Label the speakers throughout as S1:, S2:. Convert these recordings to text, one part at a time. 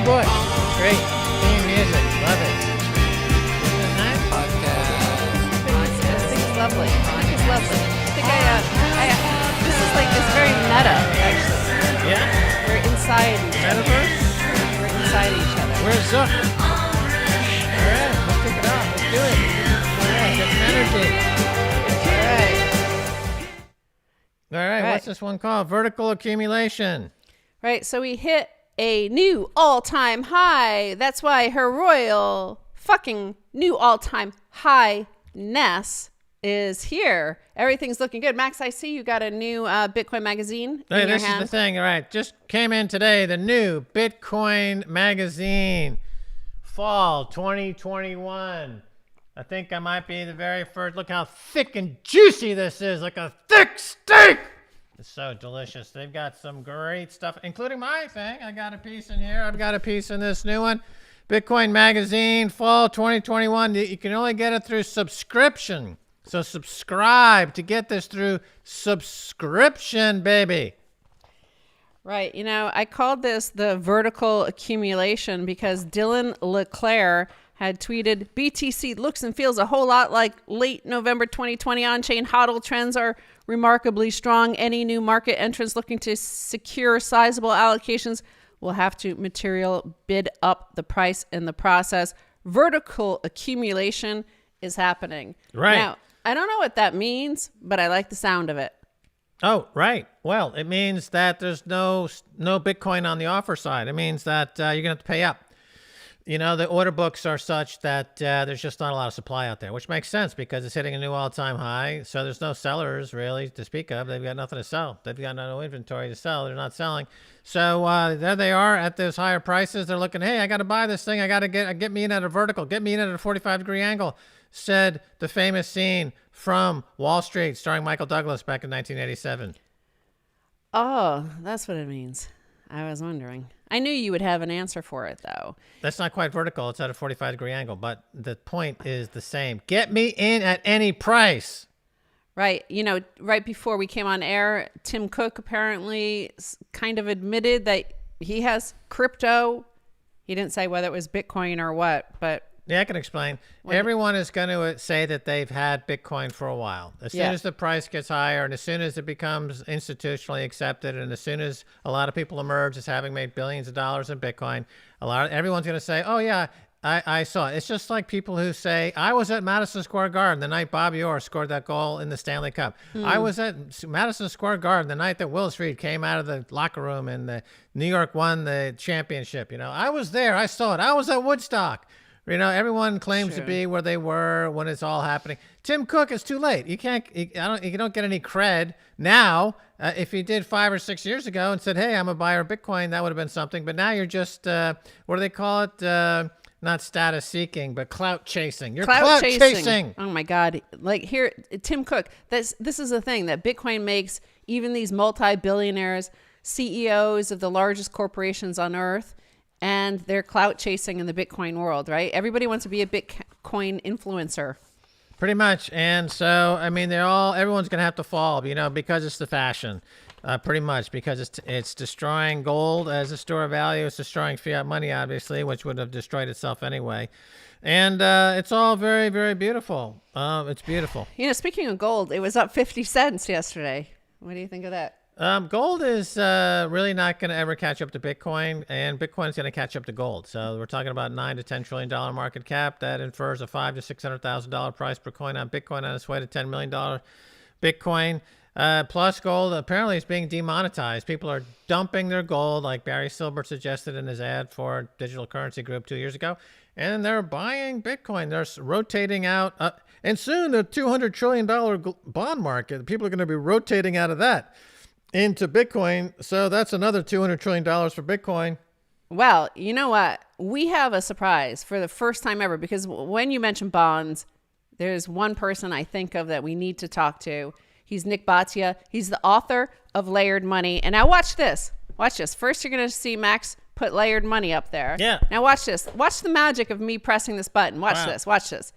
S1: boy. Great. Theme music. Love it. Isn't it nice?
S2: This thing's lovely. This is lovely. I think this is like, it's very meta, actually.
S1: Yeah?
S2: We're inside each other.
S1: Metaverse?
S2: We're inside each other.
S1: Where's Zuck? All right, let's kick it off. Let's do it. All right, get some energy. All right, what's this one called? Vertical accumulation.
S2: Right, so we hit a new all-time high. That's why her royal fucking new all-time highness is here. Everything's looking good. Max, I see you got a new Bitcoin magazine in your
S1: This
S2: hand.
S1: is the thing. All right, just came in today, the new Bitcoin magazine, fall 2021. I think I might be the very first. Look how thick and juicy this is, like a thick steak. It's so delicious. They've got some great stuff, including my thing. I got a piece in here. I've got a piece in this new one. Bitcoin magazine, fall 2021. You can only get it through subscription. So subscribe to get this through subscription, baby.
S2: Right. You know, I called this the vertical accumulation because Dylan LeClaire had tweeted, BTC looks and feels a whole lot like late November 2020 on-chain hodl trends are remarkably strong. Any new market entrants looking to secure sizable allocations will have to material bid up the price in the process. Vertical accumulation is happening.
S1: Right.
S2: Now, I don't know what that means, but I like the sound of it.
S1: Oh, right. Well, it means that there's no Bitcoin on the offer side. It means that you're going to have to pay up. You know, the order books are such that there's just not a lot of supply out there, which makes sense because it's hitting a new all-time high. So there's no sellers really to speak of. They've got nothing to sell. They've got no inventory to sell. They're not selling. So there they are at those higher prices. They're looking, hey, I got to buy this thing. I got to get me in at a vertical. Get me in at a 45-degree angle, said the famous scene from Wall Street starring Michael Douglas back in 1987.
S2: Oh, that's what it means. I was wondering. I knew you would have an answer for it, though.
S1: That's not quite vertical. It's at a 45-degree angle, but the point is the same. Get me in at any price.
S2: Right. You know, right before we came on air, Tim Cook apparently kind of admitted that he has crypto. He didn't say whether it was Bitcoin or what, but...
S1: Yeah, I can explain. Everyone is going to say that they've had Bitcoin for a while. As soon as the price gets higher and as soon as it becomes institutionally accepted and as soon as a lot of people emerge as having made billions of dollars in Bitcoin, everyone's going to say, oh, yeah, I saw it. It's just like people who say, I was at Madison Square Garden the night Bobby Orr scored that goal in the Stanley Cup. I was at Madison Square Garden the night that Willis Reed came out of the locker room and the New York won the championship. You know, I was there. I saw it. I was at Woodstock. You know, everyone claims to be where they were when it's all happening. Tim Cook is too late. You don't get any cred now. If you did 5 or 6 years ago and said, hey, I'm a buyer of Bitcoin, that would have been something. But now you're just, what do they call it? Not status seeking, but clout chasing. You're clout chasing.
S2: Oh my God. Like here, Tim Cook, this is the thing that Bitcoin makes even these multi-billionaires, CEOs of the largest corporations on earth, and they're clout chasing in the Bitcoin world, right? Everybody wants to be a Bitcoin influencer.
S1: Pretty much. And so, I mean, everyone's going to have to fall, you know, because it's the fashion, pretty much, because it's destroying gold as a store of value. It's destroying fiat money, obviously, which would have destroyed itself anyway. And it's all very, very beautiful. It's beautiful.
S2: You know, speaking of gold, it was up 50 cents yesterday. What do you think of that?
S1: Gold is really not going to ever catch up to Bitcoin, and Bitcoin is going to catch up to gold. So we're talking about $9 to $10 trillion market cap. That infers a $500,000 to $600,000 price per coin on Bitcoin on its way to $10 million Bitcoin. Plus gold apparently is being demonetized. People are dumping their gold, like Barry Silver suggested in his ad for Digital Currency Group 2 years ago, and they're buying Bitcoin. They're rotating out, and soon the $200 trillion bond market, people are going to be rotating out of that into Bitcoin. So that's another $200 trillion for Bitcoin.
S2: Well, you know what? We have a surprise for the first time ever, because when you mention bonds, there's one person I think of that we need to talk to. He's Nik Bhatia. He's the author of Layered Money. And now watch this. Watch this. First, you're going to see Max put Layered Money up there.
S1: Yeah.
S2: Now watch this. Watch the magic of me pressing this button. Watch this. Watch this.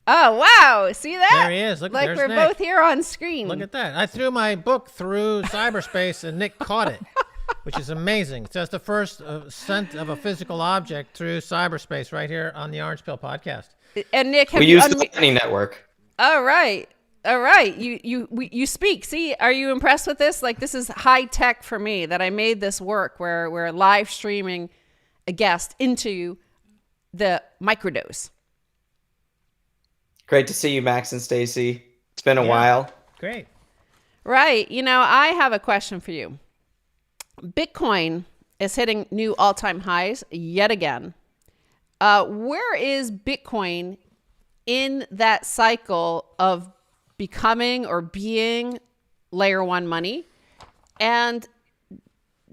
S2: Oh, wow. See that?
S1: There he is. Look,
S2: like
S1: there's
S2: we're
S1: Nik.
S2: Both here on screen.
S1: Look at that. I threw my book through cyberspace and Nik caught it. which is amazing. So that's the first scent of a physical object through cyberspace right here on the Orange Pill podcast.
S2: And Nick, have
S3: We
S2: you
S3: use the Lightning Network.
S2: All right. All right. You speak. See, are you impressed with this? Like, this is high tech for me that I made this work where we're live streaming a guest into the microdose.
S3: Great to see you, Max and Stacy. It's been a while.
S1: Great.
S2: Right. You know, I have a question for you. Bitcoin is hitting new all-time highs yet again. Where is Bitcoin in that cycle of becoming or being layer one money? And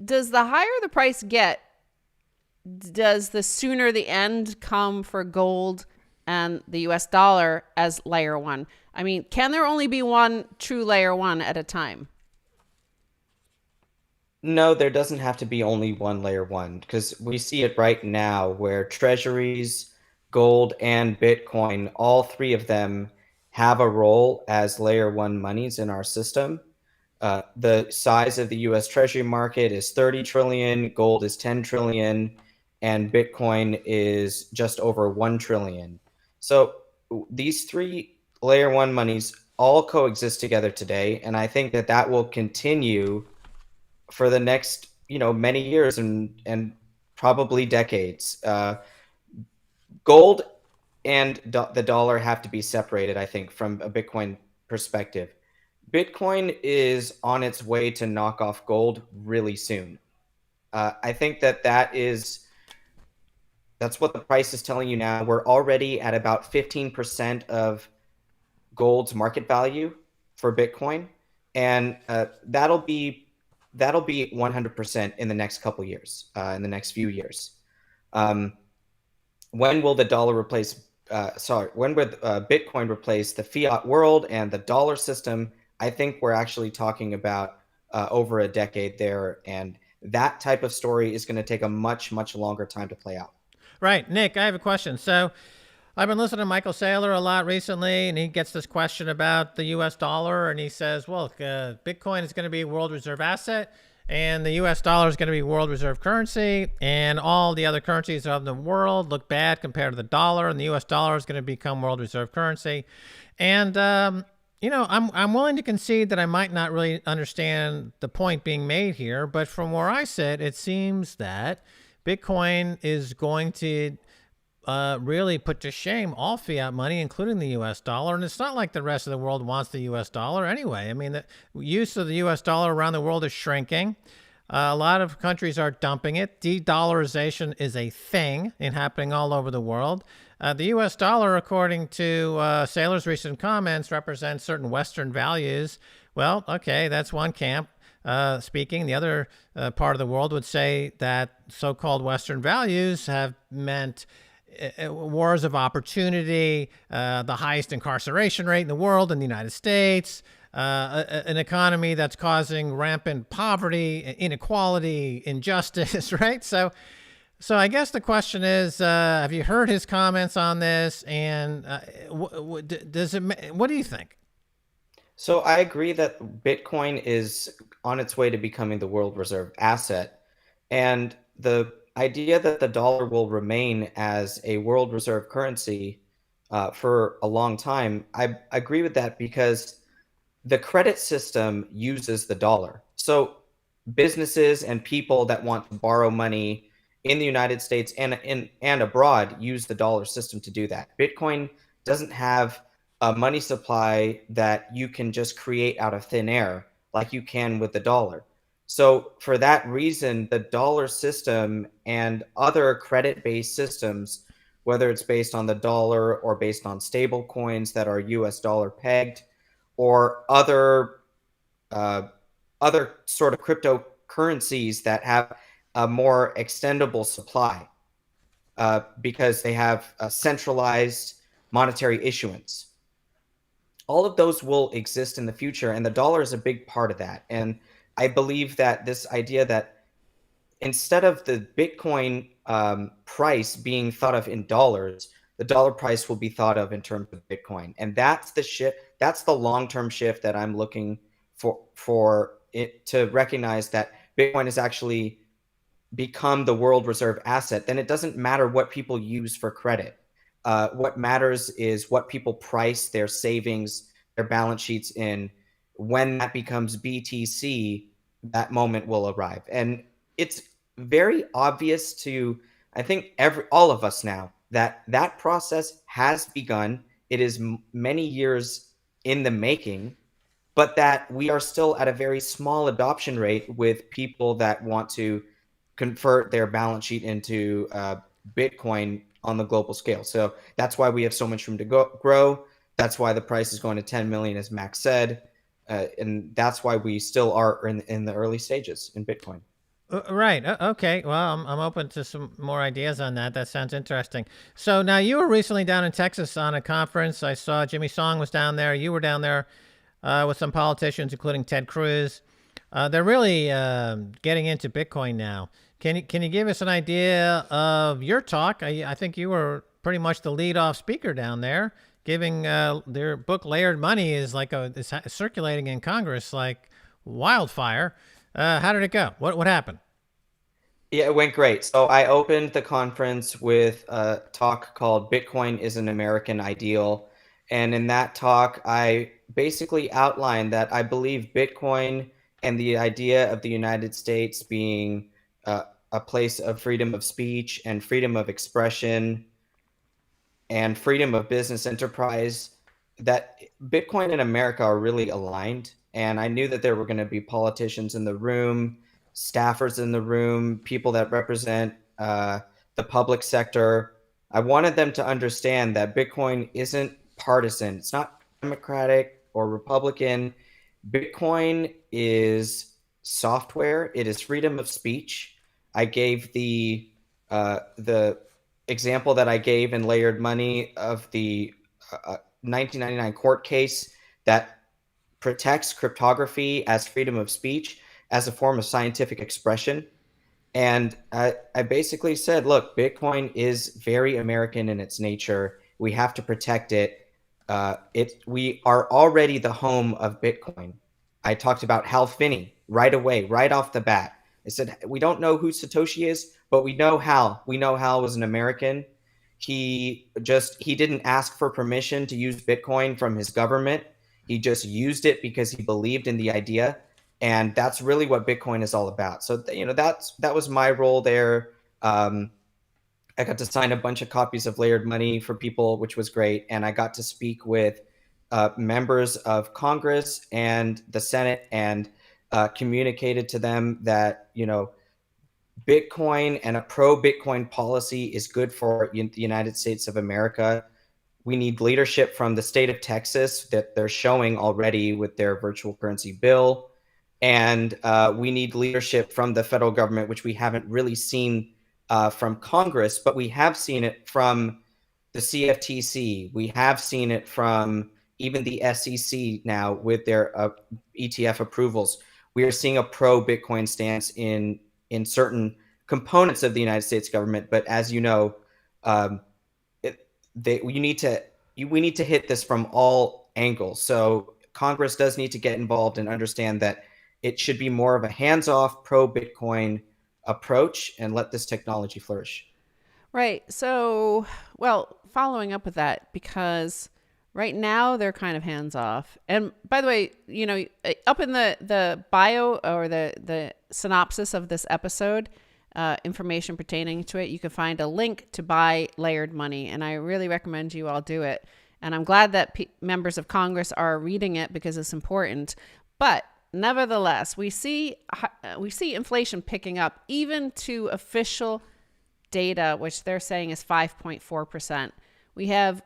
S2: does the higher the price get, does the sooner the end come for gold and the US dollar as layer one? I mean, can there only be one true layer one at a time?
S3: No, there doesn't have to be only one layer one, because we see it right now where treasuries, gold, and Bitcoin, all three of them have a role as layer one monies in our system. The size of the US Treasury market is 30 trillion, gold is 10 trillion, and Bitcoin is just over 1 trillion. So these three layer one monies all coexist together today, and I think that that will continue for the next, many years and probably decades. Gold and the dollar have to be separated, I think, from a Bitcoin perspective. Bitcoin is on its way to knock off gold really soon. I think that's what the price is telling you now. We're already at about 15% of gold's market value for Bitcoin, and that'll be 100% in the next couple years, in the next few years. When will the dollar replace? When will Bitcoin replace the fiat world and the dollar system? I think we're actually talking about over a decade there, and that type of story is going to take a much, much longer time to play out.
S1: Right. Nick, I have a question. So I've been listening to Michael Saylor a lot recently, and he gets this question about the U.S. dollar, and he says, well, Bitcoin is going to be a world reserve asset, and the U.S. dollar is going to be world reserve currency, and all the other currencies of the world look bad compared to the dollar, and the U.S. dollar is going to become world reserve currency. And, I'm willing to concede that I might not really understand the point being made here, but from where I sit, it seems that Bitcoin is going to really put to shame all fiat money, including the U.S. dollar. And it's not like the rest of the world wants the U.S. dollar anyway. I mean, the use of the U.S. dollar around the world is shrinking. A lot of countries are dumping it. De-dollarization is a thing and happening all over the world. The U.S. dollar, according to Saylor's recent comments, represents certain Western values. Well, okay, that's one camp speaking. The other part of the world would say that so-called Western values have meant wars of opportunity, the highest incarceration rate in the world in the United States, an economy that's causing rampant poverty, inequality, injustice, right? So I guess the question is, have you heard his comments on this? And what do you think?
S3: So I agree that Bitcoin is on its way to becoming the world reserve asset. And the idea that the dollar will remain as a world reserve currency for a long time, I agree with that, because the credit system uses the dollar. So businesses and people that want to borrow money in the United States and abroad use the dollar system to do that. Bitcoin doesn't have a money supply that you can just create out of thin air like you can with the dollar. So for that reason, the dollar system and other credit-based systems, whether it's based on the dollar or based on stable coins that are US dollar pegged, or other sort of cryptocurrencies that have a more extendable supply because they have a centralized monetary issuance. All of those will exist in the future, and the dollar is a big part of that. And I believe that this idea that instead of the Bitcoin price being thought of in dollars, the dollar price will be thought of in terms of Bitcoin. And that's the shift. That's the long-term shift that I'm looking for it to recognize, that Bitcoin has actually become the world reserve asset, then it doesn't matter what people use for credit. What matters is what people price their savings, their balance sheets in. When that becomes BTC, that moment will arrive. And it's very obvious to, I think, all of us now that that process has begun. It is many years in the making, but that we are still at a very small adoption rate with people that want to convert their balance sheet into Bitcoin on the global scale. So that's why we have so much room to grow. That's why the price is going to 10 million, as Max said. And that's why we still are in the early stages in Bitcoin.
S1: Right. Okay. Well, I'm open to some more ideas on that. That sounds interesting. So now you were recently down in Texas on a conference. I saw Jimmy Song was down there. You were down there with some politicians, including Ted Cruz. They're really getting into Bitcoin now. Can you give us an idea of your talk? I think you were pretty much the lead-off speaker down there, giving their book Layered Money is like it's circulating in Congress like wildfire. How did it go? What happened?
S3: Yeah, it went great. So I opened the conference with a talk called Bitcoin is an American Ideal. And in that talk, I basically outlined that I believe Bitcoin and the idea of the United States being a place of freedom of speech and freedom of expression and freedom of business enterprise, that Bitcoin and America are really aligned. And I knew that there were going to be politicians in the room, staffers in the room, people that represent the public sector. I wanted them to understand that Bitcoin isn't partisan. It's not Democratic or Republican. Bitcoin is software. It is freedom of speech. I gave the example that I gave in Layered Money of the 1999 court case that protects cryptography as freedom of speech as a form of scientific expression. And I basically said, look, Bitcoin is very American in its nature. We have to protect it. We are already the home of Bitcoin. I talked about Hal Finney right away, right off the bat. I said, we don't know who Satoshi is, but we know Hal. We know Hal was an American. He didn't ask for permission to use Bitcoin from his government. He just used it because he believed in the idea. And that's really what Bitcoin is all about. So, that was my role there. I got to sign a bunch of copies of Layered Money for people, which was great. And I got to speak with members of Congress and the Senate and communicated to them that, Bitcoin and a pro-Bitcoin policy is good for the United States of America. We need leadership from the state of Texas that they're showing already with their virtual currency bill. And we need leadership from the federal government, which we haven't really seen from Congress, but we have seen it from the CFTC. We have seen it from even the SEC now with their ETF approvals. We are seeing a pro-Bitcoin stance in certain components of the United States government. But as you know, we need to hit this from all angles. So Congress does need to get involved and understand that it should be more of a hands-off pro-Bitcoin approach and let this technology flourish.
S2: Right. So, well, following up with that, because right now they're kind of hands off. And by the way, up in the bio or the synopsis of this episode, information pertaining to it, you can find a link to buy Layered Money. And I really recommend you all do it. And I'm glad that members of Congress are reading it because it's important. But nevertheless, we see inflation picking up even to official data, which they're saying is 5.4%. We have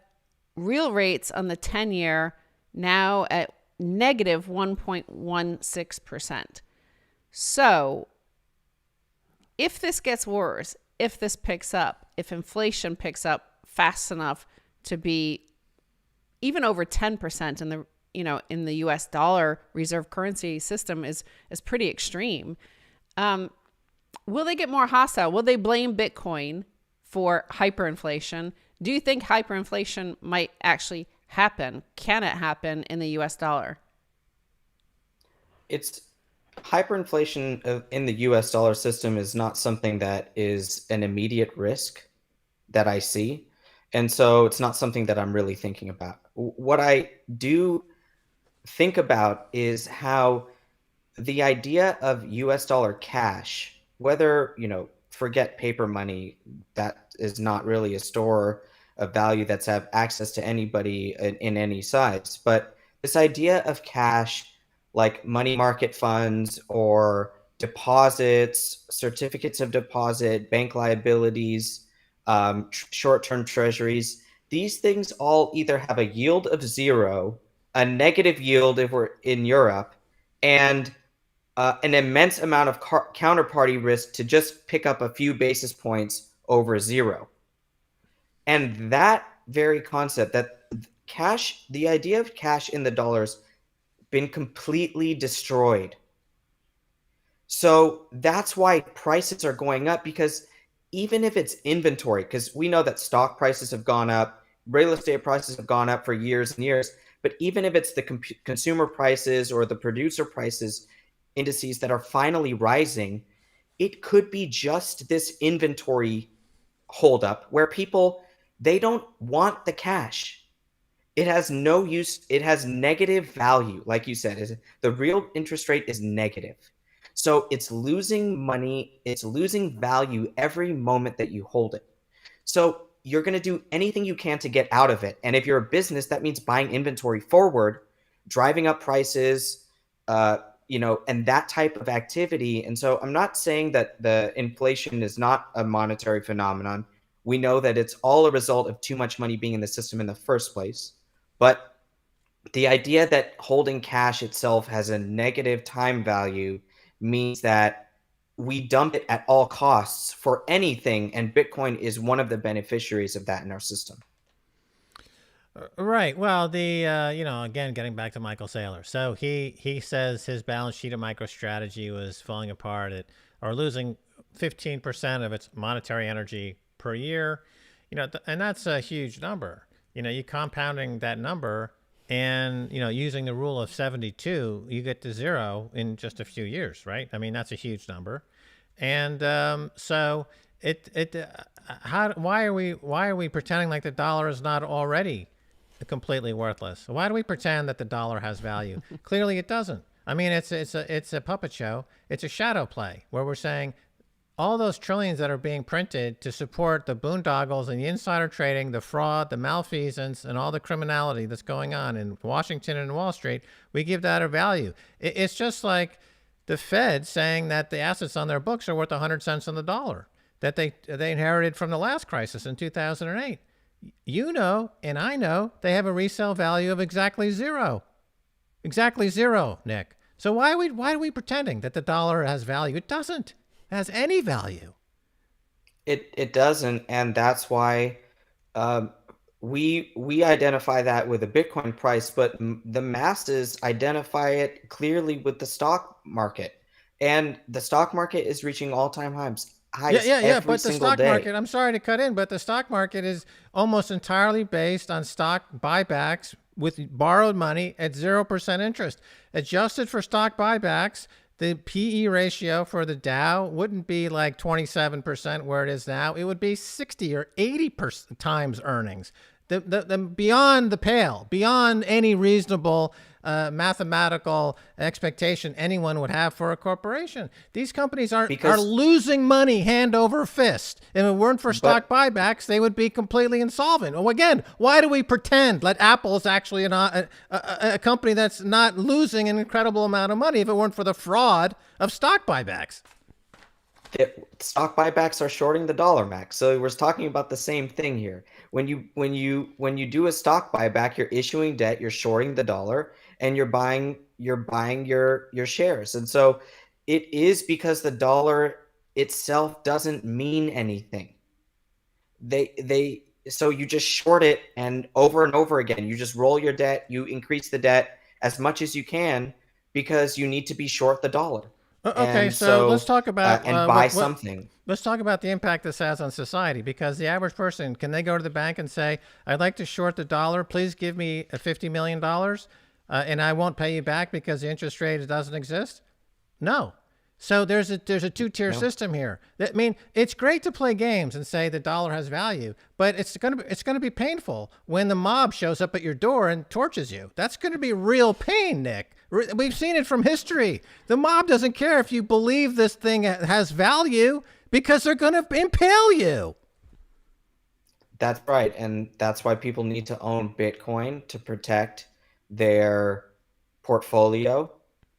S2: real rates on the 10-year now at negative 1.16%. So if this gets worse, if this picks up, if inflation picks up fast enough to be even over 10% in the US dollar reserve currency system is pretty extreme. Will they get more hostile? Will they blame Bitcoin for hyperinflation? Do you think hyperinflation might actually happen? Can it happen in the US dollar?
S3: It's Hyperinflation in the US dollar system is not something that is an immediate risk that I see. And so it's not something that I'm really thinking about. What I do think about is how the idea of US dollar cash, whether, forget paper money, that is not really a store of value that's have access to anybody in any size. But this idea of cash, like money market funds or deposits, certificates of deposit, bank liabilities, short-term treasuries, these things all either have a yield of zero, a negative yield if we're in Europe, and an immense amount of counterparty risk to just pick up a few basis points over zero. And that very concept, that cash, the idea of cash in the dollars, been completely destroyed. So that's why prices are going up, because even if it's inventory, because we know that stock prices have gone up, real estate prices have gone up for years and years, but even if it's the consumer prices or the producer prices indices that are finally rising, it could be just this inventory holdup where people, they don't want the cash. It has no use. It has negative value. Like you said, the real interest rate is negative. So it's losing money. It's losing value every moment that you hold it. So you're going to do anything you can to get out of it. And if you're a business, that means buying inventory forward, driving up prices, and that type of activity. And so I'm not saying that the inflation is not a monetary phenomenon. We know that it's all a result of too much money being in the system in the first place. But the idea that holding cash itself has a negative time value means that we dump it at all costs for anything, and Bitcoin is one of the beneficiaries of that in our system.
S1: Right. Well, again, getting back to Michael Saylor. So he says his balance sheet of MicroStrategy was falling apart or losing 15% of its monetary energy per year. And that's a huge number. You compounding that number and, using the rule of 72, you get to zero in just a few years, right? I mean, that's a huge number. And so why are we pretending like the dollar is not already completely worthless? Why do we pretend that the dollar has value? Clearly it doesn't. I mean, it's a puppet show. It's a shadow play where we're saying all those trillions that are being printed to support the boondoggles and the insider trading, the fraud, the malfeasance, and all the criminality that's going on in Washington and Wall Street, we give that a value. It's just like the Fed saying that the assets on their books are worth 100 cents on the dollar that they inherited from the last crisis in 2008. And I know they have a resale value of exactly zero. Exactly zero, Nick. So why are we pretending that the dollar has value? It doesn't. It has any value.
S3: It doesn't, and that's why we identify that with the Bitcoin price, but the masses identify it clearly with the stock market, and the stock market is reaching all-time highs.
S1: Yeah. But the stock market, I'm sorry to cut in, but the stock market is almost entirely based on stock buybacks with borrowed money at 0% interest. Adjusted for stock buybacks, the PE ratio for the Dow wouldn't be like 27% where it is now. It would be 60 or 80% times earnings. The beyond the pale, beyond any reasonable mathematical expectation anyone would have for a corporation. These companies are losing money hand over fist. If it weren't for stock buybacks, they would be completely insolvent. Well, again, why do we pretend that Apple is actually a company that's not losing an incredible amount of money if it weren't for the fraud of stock buybacks?
S3: Stock buybacks are shorting the dollar, Max. So we're talking about the same thing here. When you do a stock buyback, you're issuing debt, you're shorting the dollar, and you're buying your shares. And so it is because the dollar itself doesn't mean anything. So you just short it, and over again, you just roll your debt, you increase the debt as much as you can because you need to be short the dollar.
S1: Okay, so let's talk about
S3: and buy something.
S1: Let's talk about the impact this has on society, because the average person, can they go to the bank and say, "I'd like to short the dollar. Please give me $50 million, and I won't pay you back because the interest rate doesn't exist"? No. So there's a two-tier
S3: No.
S1: system here. I mean, it's great to play games and say the dollar has value, but it's gonna be painful when the mob shows up at your door and torches you. That's gonna be real pain, Nick. We've seen it from history. The mob doesn't care if you believe this thing has value because they're gonna impale you.
S3: That's right. And that's why people need to own Bitcoin to protect their portfolio.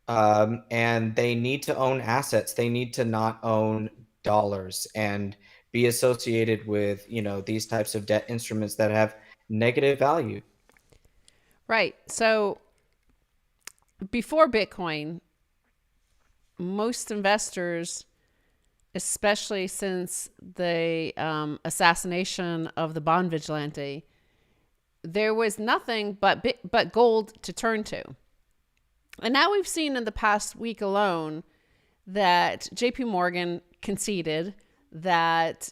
S3: And they need to own assets. They need to not own dollars and be associated with, these types of debt instruments that have negative value.
S2: Right. So before Bitcoin, most investors, especially since the assassination of the bond vigilante, there was nothing but gold to turn to. And now we've seen in the past week alone that JP Morgan conceded that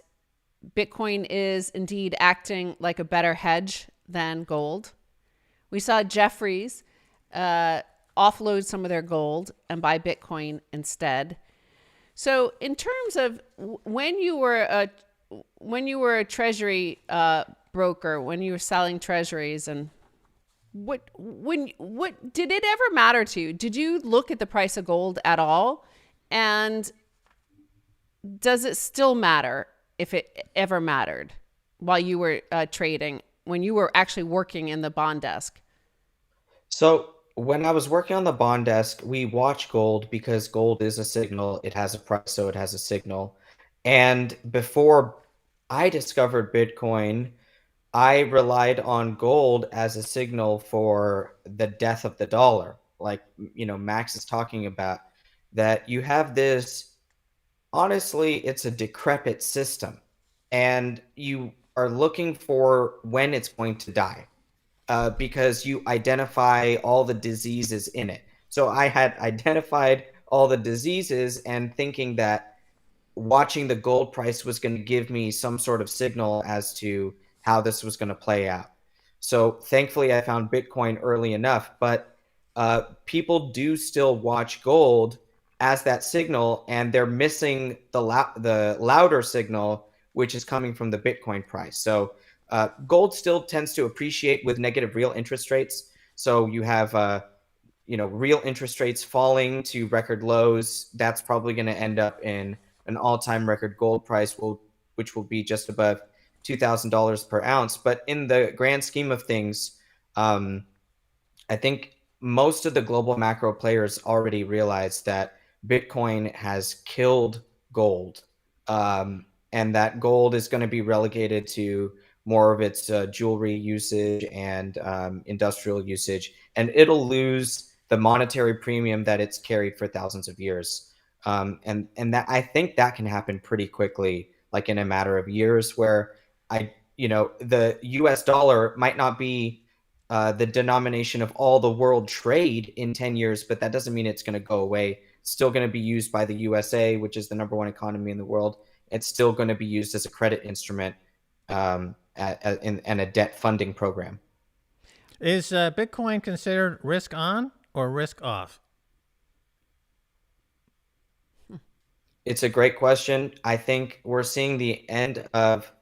S2: Bitcoin is indeed acting like a better hedge than gold. We saw Jefferies offload some of their gold and buy Bitcoin instead. So in terms of when you were a treasury broker, when you were selling treasuries, and what did it ever matter to you? Did you look at the price of gold at all? And does it still matter, if it ever mattered, while you were trading, when you were actually working in the bond desk?
S3: So when I was working on the bond desk, we watch gold because gold is a signal. It has a price, so it has a signal. And before I discovered Bitcoin, I relied on gold as a signal for the death of the dollar. Like, Max is talking about, that you have this, honestly, it's a decrepit system, and you are looking for when it's going to die. Because you identify all the diseases in it. So I had identified all the diseases and thinking that watching the gold price was going to give me some sort of signal as to how this was going to play out. So thankfully, I found Bitcoin early enough, but people do still watch gold as that signal, and they're missing the louder signal, which is coming from the Bitcoin price. So gold still tends to appreciate with negative real interest rates. So you have, real interest rates falling to record lows. That's probably going to end up in an all-time record gold price, which will be just above $2,000 per ounce. But in the grand scheme of things, I think most of the global macro players already realize that Bitcoin has killed gold, and that gold is going to be relegated to more of its jewelry usage and industrial usage, and it'll lose the monetary premium that it's carried for thousands of years. And that, I think that can happen pretty quickly, like in a matter of years, where the US dollar might not be the denomination of all the world trade in 10 years, but that doesn't mean it's going to go away. It's still going to be used by the USA, which is the #1 economy in the world. It's still going to be used as a credit instrument and a debt funding program.
S1: Is Bitcoin considered risk on or risk off?
S3: It's a great question. I think we're seeing the end of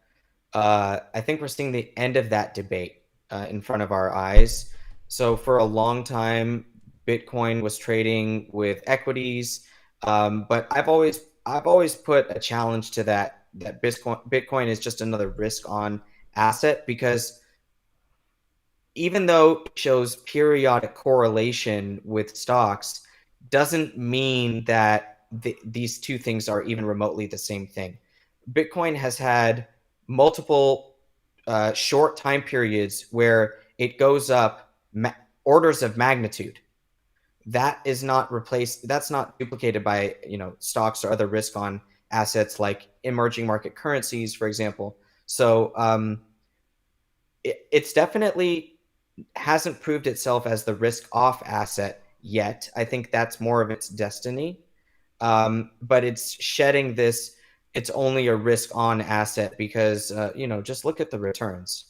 S3: that debate in front of our eyes. So for a long time, Bitcoin was trading with equities, but I've always put a challenge to that Bitcoin is just another risk-on asset, because even though it shows periodic correlation with stocks, doesn't mean that these two things are even remotely the same thing. Bitcoin has had multiple short time periods where it goes up orders of magnitude. That is not replaced. That's not duplicated by stocks or other risk-on assets like emerging market currencies, for example. So it's definitely hasn't proved itself as the risk-off asset yet. I think that's more of its destiny. But it's shedding this. It's only a risk-on asset because just look at the returns.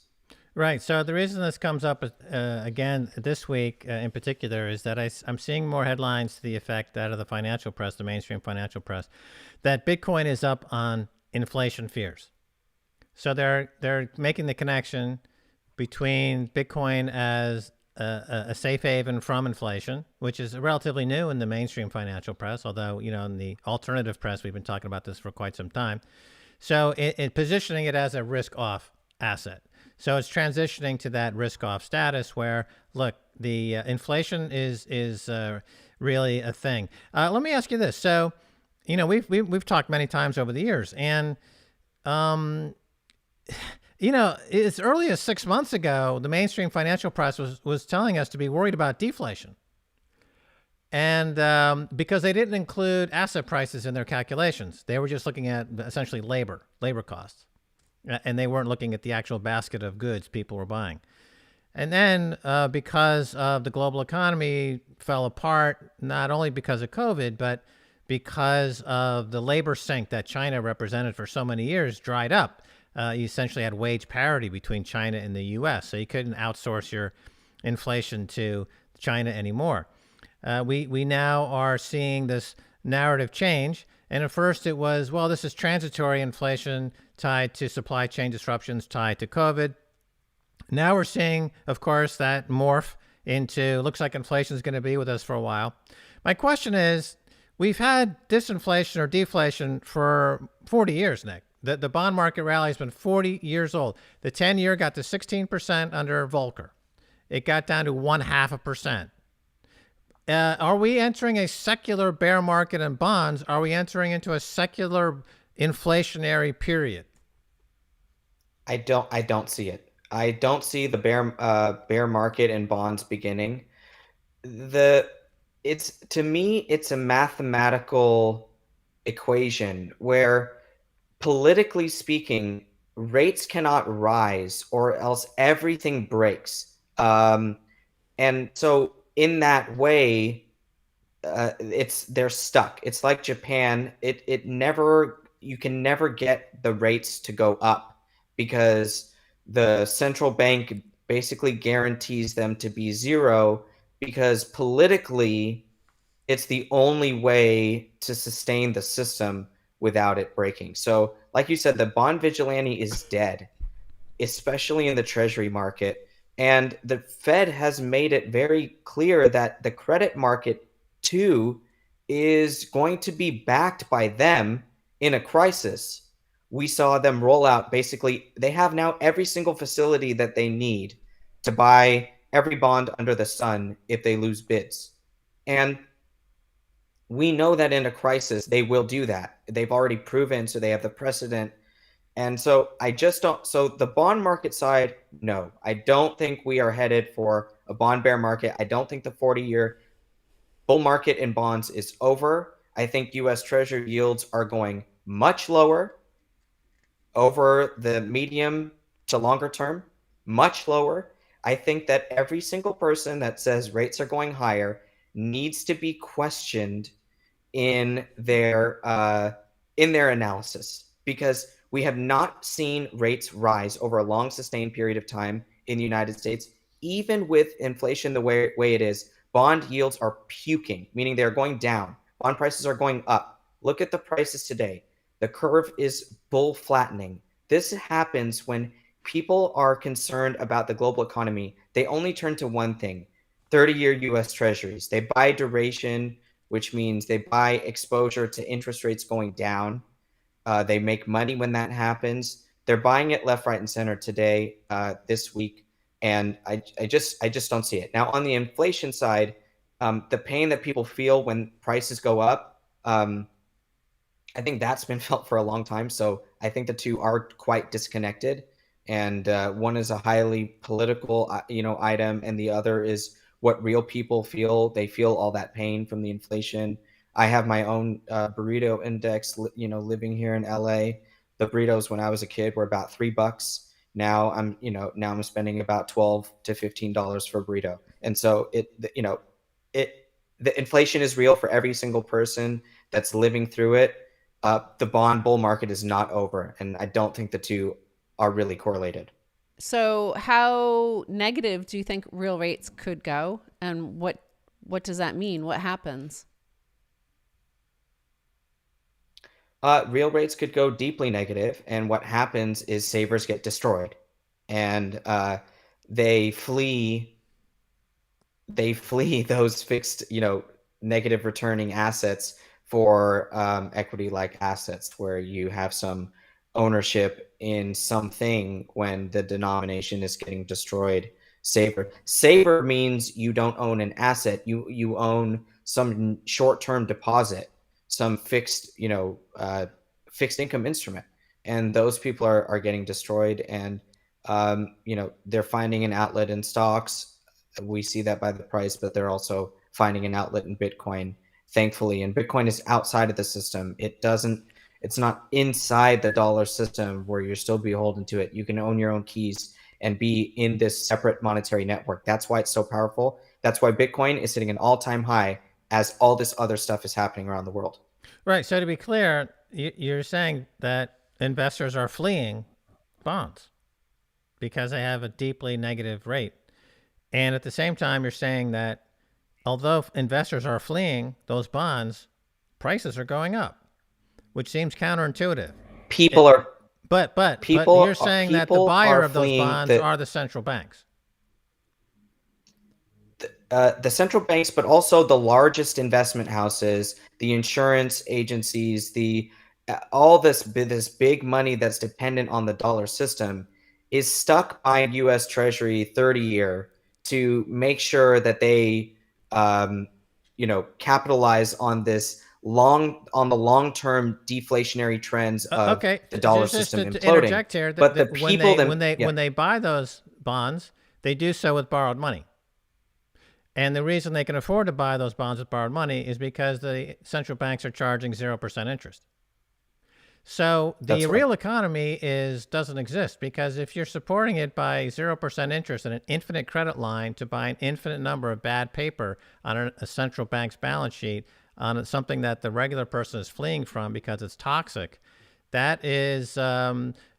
S1: Right. So the reason this comes up again this week in particular is that I'm seeing more headlines to the effect out of the financial press, the mainstream financial press, that Bitcoin is up on inflation fears. So they're making the connection between Bitcoin as a safe haven from inflation, which is relatively new in the mainstream financial press, although, in the alternative press, we've been talking about this for quite some time. So in positioning it as a risk-off asset. So it's transitioning to that risk-off status where, look, the inflation is really a thing. Let me ask you this. So, we've talked many times over the years, and as early as 6 months ago, the mainstream financial press was telling us to be worried about deflation. And because they didn't include asset prices in their calculations, they were just looking at essentially labor costs. And they weren't looking at the actual basket of goods people were buying. And then because of the global economy fell apart, not only because of COVID, but because of the labor sink that China represented for so many years dried up. You essentially had wage parity between China and the U.S., so you couldn't outsource your inflation to China anymore. We now are seeing this narrative change. And at first it was, well, this is transitory inflation tied to supply chain disruptions tied to COVID. Now we're seeing, of course, that morph into looks like inflation is going to be with us for a while. My question is, we've had disinflation or deflation for 40 years, Nick. The bond market rally has been 40 years old. The 10-year got to 16% under Volcker. It got down to 0.5%. Are we entering a secular bear market in bonds? Are we entering into a secular inflationary period?
S3: I don't see it. I don't see the bear market in bonds beginning. To me, it's a mathematical equation where, politically speaking, rates cannot rise or else everything breaks. And so in that way, they're stuck. It's like Japan. You can never get the rates to go up because the central bank basically guarantees them to be zero, because politically it's the only way to sustain the system without it breaking. So like you said, the bond vigilante is dead, especially in the treasury market. And the Fed has made it very clear that the credit market, too, is going to be backed by them in a crisis. We saw them roll out, basically, they have now every single facility that they need to buy every bond under the sun if they lose bids. And we know that in a crisis, they will do that. They've already proven, so they have the precedent. And so I just don't. So the bond market side, no, I don't think we are headed for a bond bear market. I don't think the 40-year bull market in bonds is over. I think US Treasury yields are going much lower over the medium to longer term, much lower. I think that every single person that says rates are going higher needs to be questioned in their analysis, because we have not seen rates rise over a long sustained period of time in the United States. Even with inflation the way it is, bond yields are puking, meaning they're going down. Bond prices are going up. Look at the prices today. The curve is bull flattening. This happens when people are concerned about the global economy. They only turn to one thing: 30-year US Treasuries. They buy duration, which means they buy exposure to interest rates going down. They make money when that happens. They're buying it left, right, and center today, this week, and I just don't see it. Now, on the inflation side, the pain that people feel when prices go up, I think that's been felt for a long time. So I think the two are quite disconnected, and one is a highly political, item, and the other is what real people feel. They feel all that pain from the inflation. I have my own burrito index, living here in LA. The burritos when I was a kid were about $3. Now I'm spending about $12 to $15 for a burrito. And so the inflation is real for every single person that's living through it. The bond bull market is not over, and I don't think the two are really correlated.
S2: So how negative do you think real rates could go, and what does that mean? What happens?
S3: Real rates could go deeply negative, and what happens is savers get destroyed, and they flee they flee those fixed, negative returning assets for equity-like assets where you have some ownership in something when the denomination is getting destroyed. Saver means you don't own an asset. You own some short-term deposit, some fixed, fixed income instrument, and those people are getting destroyed, and they're finding an outlet in stocks. We see that by the price, but they're also finding an outlet in Bitcoin, thankfully. And Bitcoin is outside of the system. It's not inside the dollar system where you're still beholden to it. You can own your own keys and be in this separate monetary network. That's why it's so powerful. That's why Bitcoin is hitting an all-time high as all this other stuff is happening around the world.
S1: Right. So to be clear, you're saying that investors are fleeing bonds because they have a deeply negative rate. And at the same time, you're saying that although investors are fleeing those bonds, prices are going up, which seems counterintuitive.
S3: People are
S1: But
S3: people
S1: you're saying that the
S3: people
S1: buyer
S3: are
S1: of those
S3: fleeing
S1: bonds are the central banks.
S3: the central banks, but also the largest investment houses, the insurance agencies, the all this big money that's dependent on the dollar system is stuck buying U.S. Treasury 30-year to make sure that they, capitalize on this on the long-term deflationary trends of
S1: Okay,
S3: the dollar
S1: just
S3: system
S1: to
S3: imploding.
S1: interject here,
S3: But the
S1: when
S3: people
S1: when they buy those bonds, they do so with borrowed money. And the reason they can afford to buy those bonds with borrowed money is because the central banks are charging 0% interest. So the real economy doesn't exist, because if you're supporting it by 0% interest and an infinite credit line to buy an infinite number of bad paper on a central bank's balance sheet on something that the regular person is fleeing from because it's toxic, that is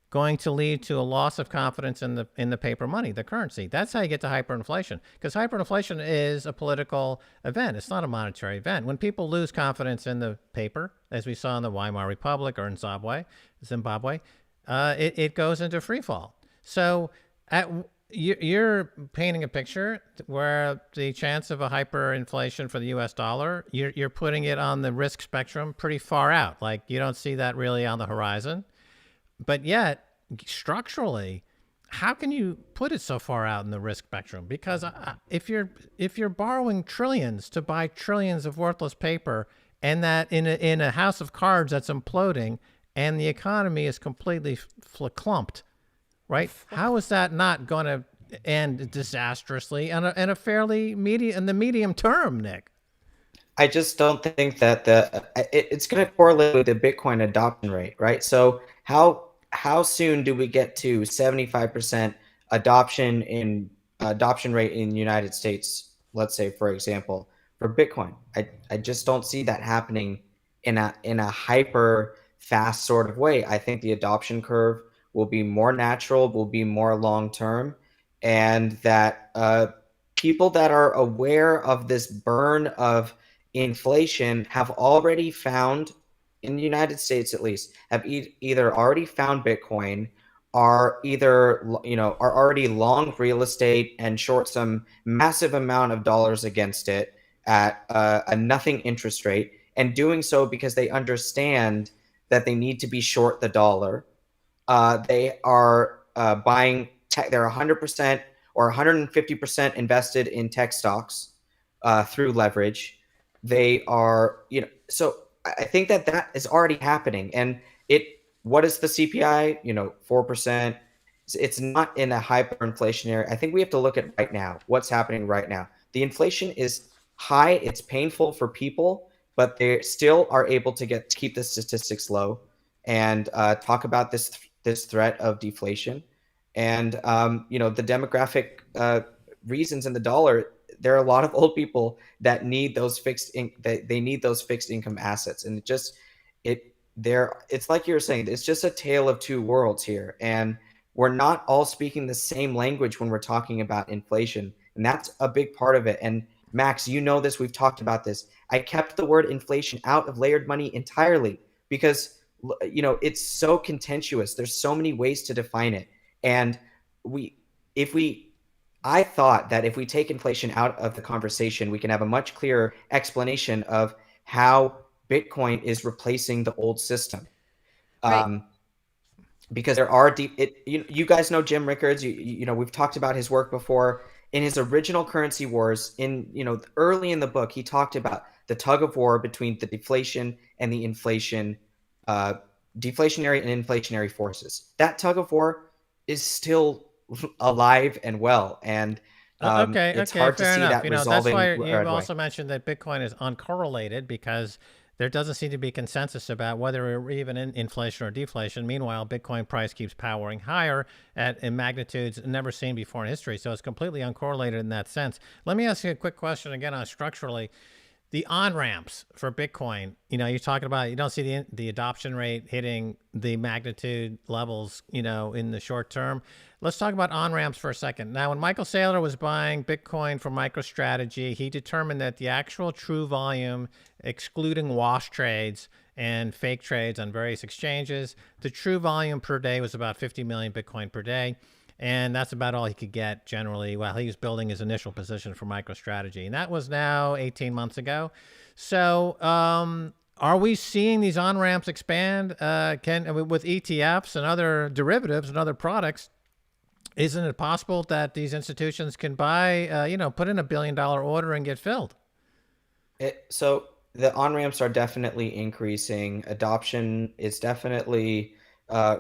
S1: going to lead to a loss of confidence in the paper money, the currency. That's how you get to hyperinflation, because hyperinflation is a political event. It's not a monetary event. When people lose confidence in the paper, as we saw in the Weimar Republic or in Zimbabwe, it goes into free fall. So you're painting a picture where the chance of a hyperinflation for the U.S. dollar, you're putting it on the risk spectrum pretty far out. Like, you don't see that really on the horizon. But yet, structurally, how can you put it so far out in the risk spectrum? Because if you're borrowing trillions to buy trillions of worthless paper, and that in a house of cards that's imploding, and the economy is completely clumped, right? How is that not going to end disastrously in a fairly medium term, Nick?
S3: I just don't think that it's going to correlate with the Bitcoin adoption rate, right? So how soon do we get to 75% adoption rate in the United States? Let's say, for example, for Bitcoin, I just don't see that happening in a hyper fast sort of way. I think the adoption curve will be more natural, will be more long term, and that people that are aware of this burn of inflation have already found, in the United States at least, have either already found Bitcoin, are are already long real estate and short some massive amount of dollars against it at a nothing interest rate, and doing so because they understand that they need to be short the dollar. They are buying tech. They're 100% or 150% invested in tech stocks through leverage. They are, so I think that is already happening. And what is the CPI? 4%. It's not in a hyperinflationary. I think we have to look at right now, what's happening right now. The inflation is high. It's painful for people, but they still are able to keep the statistics low and talk about this threat of deflation. And the demographic reasons in the dollar. There are a lot of old people that need those they need those fixed income assets, and it's like you were saying, it's just a tale of two worlds here. And we're not all speaking the same language when we're talking about inflation. And that's a big part of it. And Max, you know this, we've talked about this. I kept the word inflation out of layered money entirely because it's so contentious. There's so many ways to define it. And we if we I thought that if we take inflation out of the conversation, we can have a much clearer explanation of how Bitcoin is replacing the old system.
S2: Right.
S3: Because there are you guys know Jim Rickards. We've talked about his work before. In his original Currency Wars, early in the book, he talked about the tug of war between the deflation and the inflation, deflationary and inflationary forces. That tug of war is still alive and well, and it's hard to
S1: fair
S3: see
S1: enough.
S3: that
S1: That's
S3: resolving
S1: why you
S3: right away.
S1: also mentioned that Bitcoin is uncorrelated because there doesn't seem to be consensus about whether we're even in inflation or deflation. Meanwhile, Bitcoin price keeps powering higher in magnitudes never seen before in history. So it's completely uncorrelated in that sense. Let me ask you a quick question again on structurally. The on-ramps for Bitcoin, you're talking about, you don't see the adoption rate hitting the magnitude levels, in the short term. Let's talk about on-ramps for a second. Now, when Michael Saylor was buying Bitcoin from MicroStrategy, he determined that the actual true volume, excluding wash trades and fake trades on various exchanges, the true volume per day was about 50 million Bitcoin per day. And that's about all he could get generally while he was building his initial position for MicroStrategy. And that was now 18 months ago. So are we seeing these on-ramps expand with ETFs and other derivatives and other products? Isn't it possible that these institutions can buy, put in $1 billion order and get filled?
S3: So the on-ramps are definitely increasing. Adoption is definitely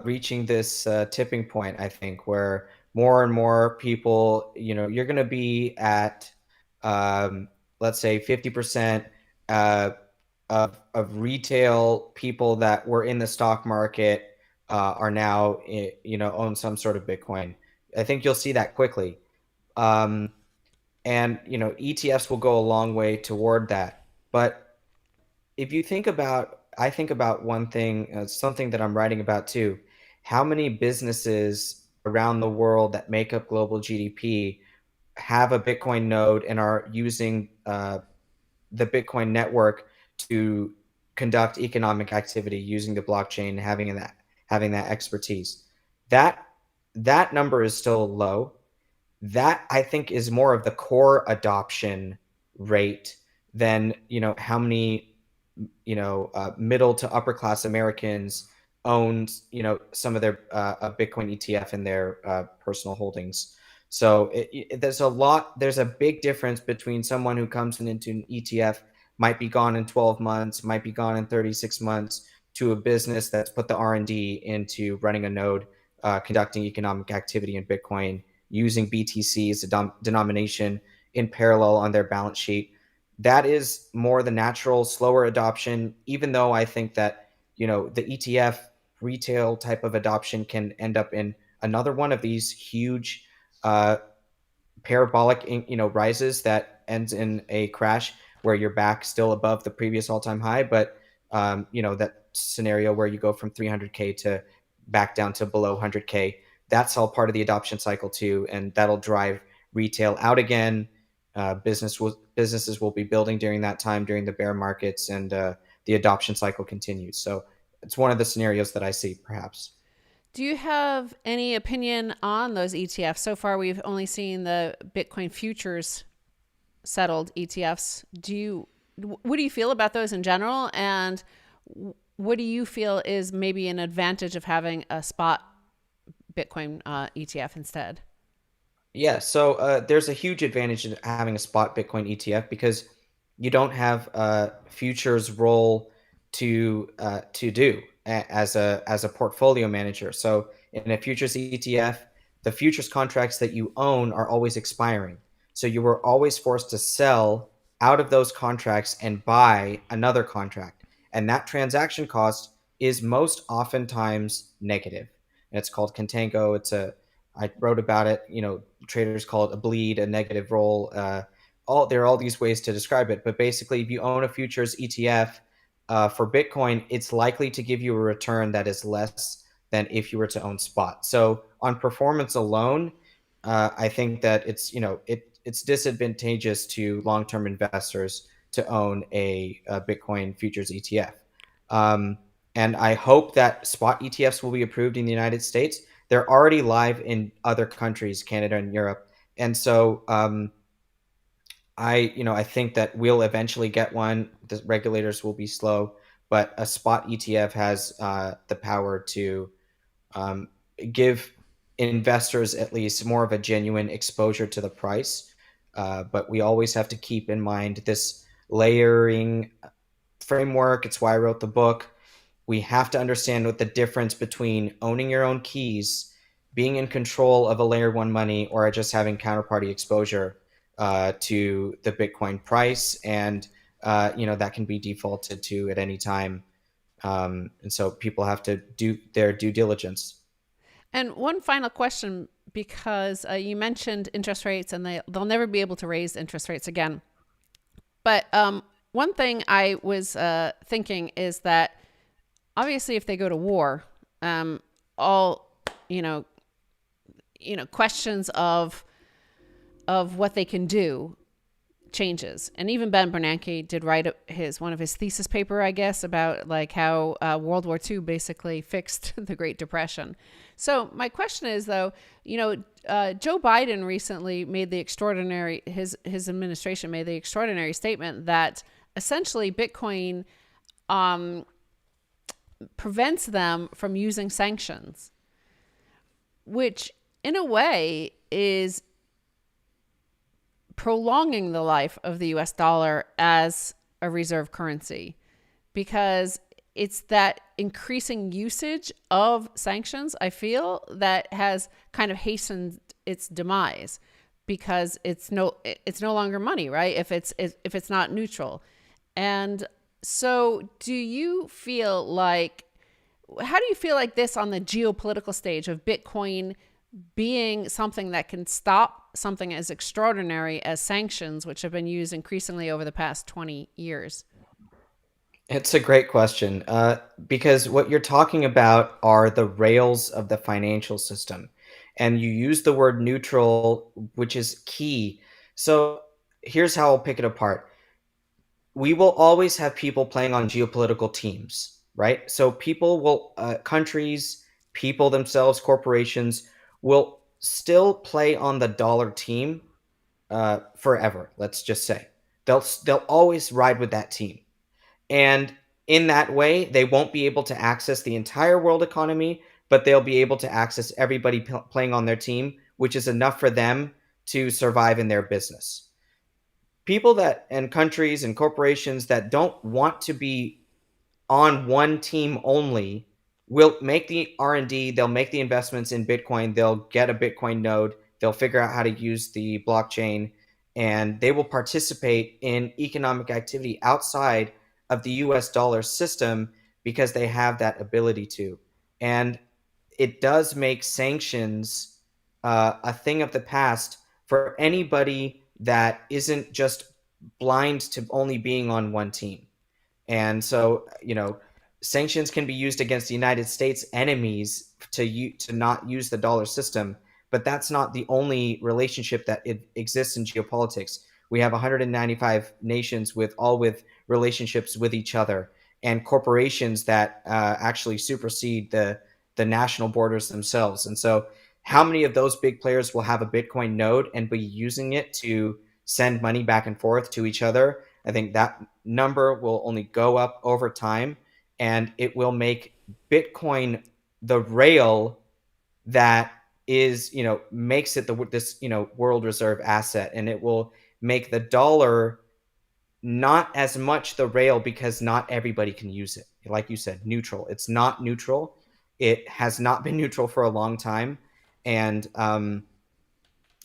S3: reaching this tipping point, I think, where more and more people, you're going to be at, let's say, 50% of retail people that were in the stock market are now, own some sort of Bitcoin. I think you'll see that quickly. And ETFs will go a long way toward that. But if you think about, I think about one thing, something that I'm writing about too. How many businesses around the world that make up global GDP have a Bitcoin node and are using the Bitcoin network to conduct economic activity using the blockchain, having that expertise? That number is still low. That, I think, is more of the core adoption rate than how many middle to upper class Americans owned some of their a Bitcoin ETF in their personal holdings. So there's a big difference between someone who comes into an ETF, might be gone in 12 months, might be gone in 36 months, to a business that's put the R&D into running a node, conducting economic activity in Bitcoin, using BTC as a denomination in parallel on their balance sheet. That is more the natural, slower adoption, even though I think that, the ETF retail type of adoption can end up in another one of these huge parabolic, rises that ends in a crash where you're back still above the previous all-time high. But, that scenario where you go from 300K to back down to below 100K, that's all part of the adoption cycle too. And that'll drive retail out again. Businesses will be building during that time, during the bear markets, and the adoption cycle continues. So it's one of the scenarios that I see, perhaps.
S2: Do you have any opinion on those ETFs? So far, we've only seen the Bitcoin futures settled ETFs. What do you feel about those in general? And what do you feel is maybe an advantage of having a spot Bitcoin ETF instead?
S3: Yeah, so there's a huge advantage in having a spot Bitcoin ETF because you don't have futures role to do as a portfolio manager. So in a futures ETF, the futures contracts that you own are always expiring. So you were always forced to sell out of those contracts and buy another contract. And that transaction cost is most oftentimes negative. And it's called contango. I wrote about it. Traders call it a bleed, a negative roll. There are all these ways to describe it. But basically, if you own a futures ETF for Bitcoin, it's likely to give you a return that is less than if you were to own spot. So on performance alone, I think that it's disadvantageous to long-term investors to own a Bitcoin futures ETF. And I hope that spot ETFs will be approved in the United States. They're already live in other countries, Canada and Europe. And so I think that we'll eventually get one. The regulators will be slow, but a spot ETF has the power to um, give investors at least more of a genuine exposure to the price. But we always have to keep in mind this layering framework. It's why I wrote the book. We have to understand what the difference between owning your own keys, being in control of a layer one money, or just having counterparty exposure to the Bitcoin price, and that can be defaulted to at any time. And so people have to do their due diligence.
S2: And one final question, because you mentioned interest rates, and they'll never be able to raise interest rates again. But one thing I was thinking is that obviously, if they go to war, all questions of what they can do changes. And even Ben Bernanke did write one of his thesis paper, I guess, about like how World War II basically fixed the Great Depression. So my question is, though, Joe Biden recently made his administration made the extraordinary statement that essentially Bitcoin prevents them from using sanctions, which in a way is prolonging the life of the US dollar as a reserve currency, because it's that increasing usage of sanctions, I feel, that has kind of hastened its demise, because it's no longer money, right? If it's not neutral. And so how do you feel like this on the geopolitical stage of Bitcoin being something that can stop something as extraordinary as sanctions, which have been used increasingly over the past 20 years?
S3: It's a great question, because what you're talking about are the rails of the financial system. And you use the word neutral, which is key. So here's how I'll pick it apart. We will always have people playing on geopolitical teams, right? So countries, people themselves, corporations will still play on the dollar team forever. Let's just say they'll always ride with that team, and in that way, they won't be able to access the entire world economy, but they'll be able to access everybody playing on their team, which is enough for them to survive in their business. People and countries and corporations that don't want to be on one team only will make the R&D, they'll make the investments in Bitcoin, they'll get a Bitcoin node, they'll figure out how to use the blockchain, and they will participate in economic activity outside of the US dollar system because they have that ability to. And it does make sanctions a thing of the past for anybody that isn't just blind to only being on one team. And so, sanctions can be used against the United States enemies to not use the dollar system, but that's not the only relationship that exists in geopolitics. We have 195 nations with relationships with each other, and corporations that actually supersede the national borders themselves. And so, how many of those big players will have a Bitcoin node and be using it to send money back and forth to each other? I think that number will only go up over time, and it will make Bitcoin the rail that makes it this world reserve asset, and it will make the dollar not as much the rail because not everybody can use it. Like you said, neutral. It's not neutral. It has not been neutral for a long time, and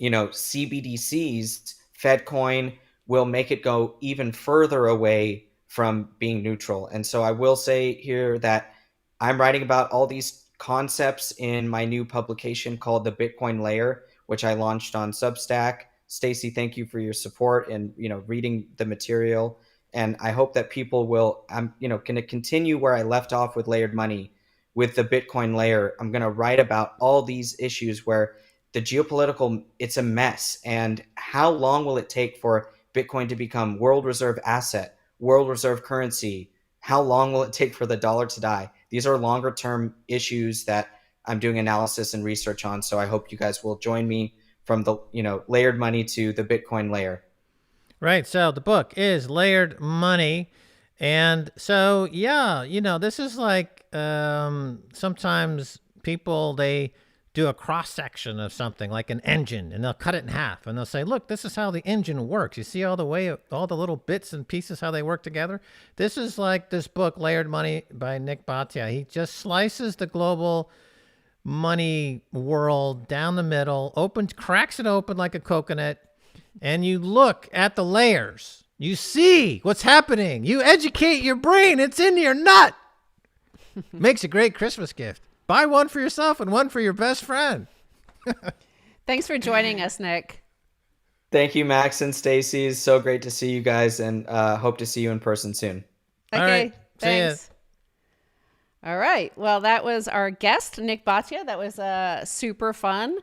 S3: CBDCs, FedCoin, will make it go even further away from being neutral. And so I will say here that I'm writing about all these concepts in my new publication called The Bitcoin Layer, which I launched on Substack. Stacy, thank you for your support and reading the material. And I hope that people will. I'm going to continue where I left off with layered money, with the Bitcoin layer. I'm going to write about all these issues where the geopolitical, it's a mess. And how long will it take for Bitcoin to become world reserve asset, world reserve currency? How long will it take for the dollar to die? These are longer term issues that I'm doing analysis and research on. So I hope you guys will join me from the, layered money to the Bitcoin layer.
S1: Right. So the book is Layered Money. And so, yeah, this is like sometimes people, they do a cross section of something like an engine, and they'll cut it in half and they'll say, look, this is how the engine works. You see all the little bits and pieces, how they work together. This is like this book, Layered Money by Nik Bhatia. He just slices the global money world down the middle, cracks it open like a coconut, and you look at the layers. You see what's happening. You educate your brain. It's in your nut. Makes a great Christmas gift. Buy one for yourself and one for your best friend.
S2: Thanks for joining us, Nik.
S3: Thank you, Max and Stacy. It's so great to see you guys, and hope to see you in person soon.
S2: Okay,
S1: all right.
S2: thanks. All right. Well, that was our guest, Nik Bhatia. That was super fun.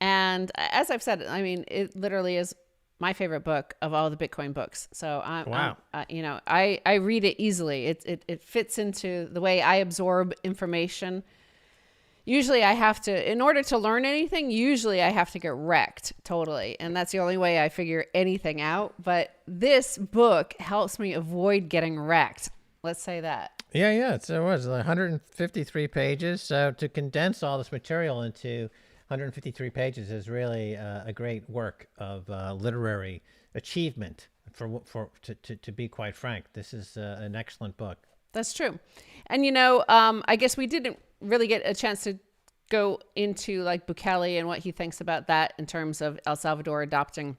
S2: And as I've said, I mean, it literally is my favorite book of all the Bitcoin books. So
S1: Wow.
S2: I read it easily. It fits into the way I absorb information. Usually I have to, in order to learn anything, usually I have to get wrecked totally. And that's the only way I figure anything out. But this book helps me avoid getting wrecked. Let's say that.
S1: Yeah. It was 153 pages. So to condense all this material into 153 pages is really a great work of literary achievement. To be quite frank, this is an excellent book.
S2: That's true. And I guess we didn't really get a chance to go into like Bukele and what he thinks about that in terms of El Salvador adopting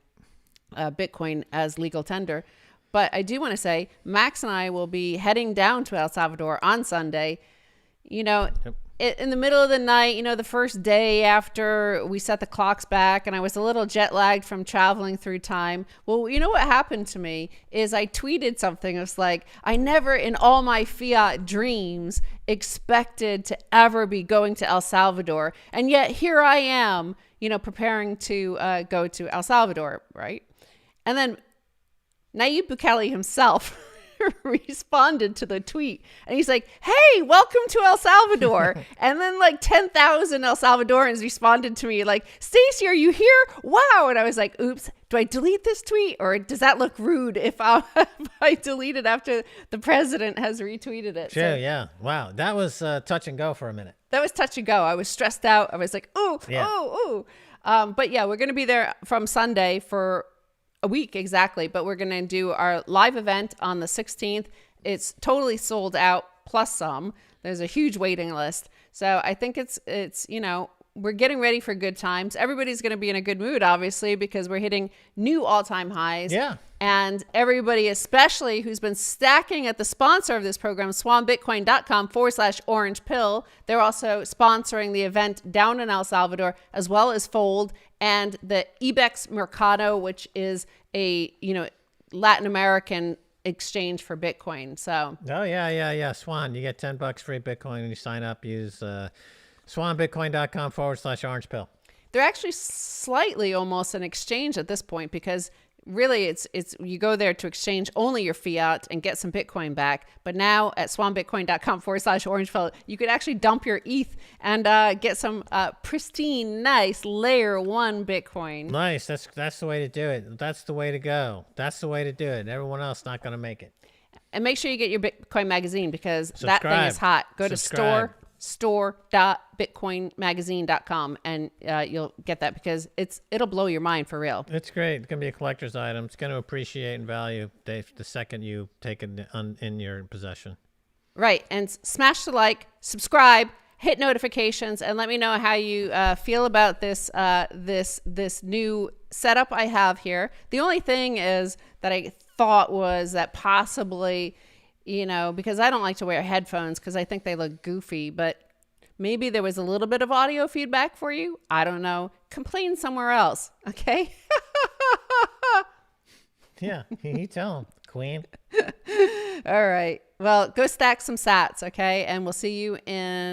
S2: Bitcoin as legal tender. But I do want to say Max and I will be heading down to El Salvador on Sunday. Yep. In the middle of the night, the first day after we set the clocks back, and I was a little jet lagged from traveling through time. Well, what happened to me is I tweeted something. It was like, I never in all my fiat dreams expected to ever be going to El Salvador. And yet here I am, preparing to go to El Salvador, right? And then Nayib Bukele himself responded to the tweet, and he's like, hey, welcome to El Salvador. And then like 10,000 El Salvadorans responded to me like, Stacy, are you here? Wow. And I was like, oops, do I delete this tweet, or does that look rude if I delete it after the president has retweeted it?
S1: Sure, yeah. Wow. That was touch and go for a minute.
S2: That was touch and go. I was stressed out. I was like, ooh. But yeah, we're going to be there from Sunday for a week exactly, but we're going to do our live event on the 16th. It's totally sold out plus some. There's a huge waiting list. So I think it's we're getting ready for good times. Everybody's going to be in a good mood, obviously, because we're hitting new all-time highs.
S1: Yeah.
S2: And everybody, especially who's been stacking at the sponsor of this program, swanbitcoin.com/orange pill. They're also sponsoring the event down in El Salvador, as well as Fold and the Ibex Mercado, which is a, Latin American exchange for Bitcoin. So.
S1: Oh, yeah. Swan, you get $10 free Bitcoin when you sign up. Use swanbitcoin.com/orange pill.
S2: They're actually slightly almost an exchange at this point, because really it's you go there to exchange only your fiat and get some Bitcoin back. But now at swanbitcoin.com/orange pill, you could actually dump your ETH and get some pristine, nice layer 1 Bitcoin.
S1: Nice. That's the way to do it. That's the way to go. That's the way to do it. Everyone else not going to make it. And
S2: make sure you get your Bitcoin magazine, because that thing is hot. Go to store.bitcoinmagazine.com and you'll get that, because it'll blow your mind for real.
S1: It's great. It's going to be a collector's item. It's going to appreciate in value, Dave, the second you take it in your possession.
S2: Right. And smash the like, subscribe, hit notifications, and let me know how you feel about this this new setup I have here. The only thing is that I thought was that possibly, because I don't like to wear headphones because I think they look goofy, but maybe there was a little bit of audio feedback for you. I don't know. Complain somewhere else, okay?
S1: Yeah, you tell them, Queen.
S2: All right. Well, go stack some sats, okay? And we'll see you in